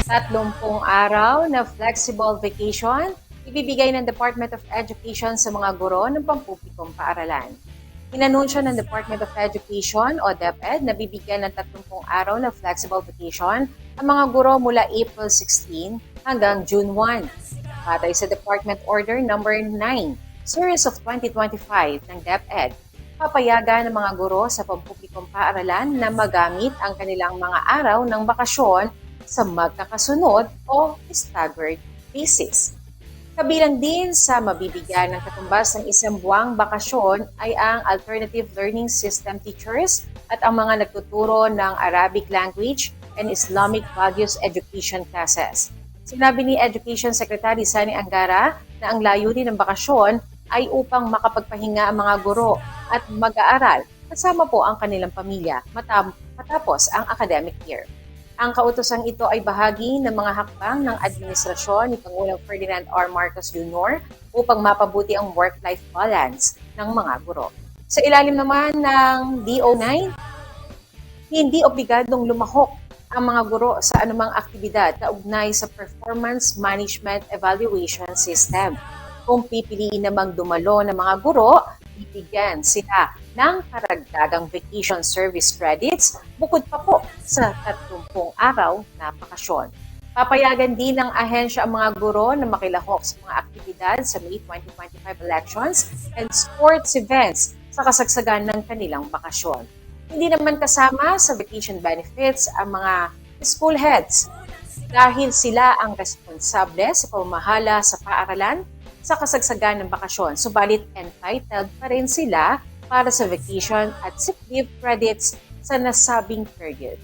30 araw na flexible vacation ibibigay ng Department of Education sa mga guro ng pampublikong paaralan. Inanunsyo ng Department of Education o DepEd na bibigyan ng 30 araw na flexible vacation ang mga guro mula April 16 hanggang June 1. Batay sa Department Order No. 9, Series of 2025 ng DepEd, papayagan ng mga guro sa pampublikong paaralan na magamit ang kanilang mga araw ng bakasyon sa magkakasunod o staggered basis. Kabilang din sa mabibigyan ng katumbas ng isang buwang bakasyon ay ang Alternative Learning System teachers at ang mga nagtuturo ng Arabic language and Islamic values education classes. Sinabi ni Education Secretary Sani Angara na ang layunin ng bakasyon ay upang makapagpahinga ang mga guro at mag-aaral kasama po ang kanilang pamilya matapos ang academic year. Ang kautosang ito ay bahagi ng mga hakbang ng administrasyon ni Pangulong Ferdinand R. Marcos Jr. upang mapabuti ang work-life balance ng mga guro. Sa ilalim naman ng DO9, hindi obligadong lumahok ang mga guro sa anumang aktibidad kaugnay sa Performance Management Evaluation System. Kung pipiliin namang dumalo ng mga guro, bibigyan sila ng karagdagang vacation service credits bukod pa po sa 30 araw na bakasyon. Papayagan din ng ahensya ang mga guro na makilahok sa mga aktibidad sa May 2025 elections and sports events sa kasagsagan ng kanilang bakasyon. Hindi naman kasama sa vacation benefits ang mga school heads dahil sila ang responsable sa pamamahala sa paaralan sa kasagsagan ng bakasyon, subalit entitled pa rin sila para sa vacation at sick leave credits sa nasabing period.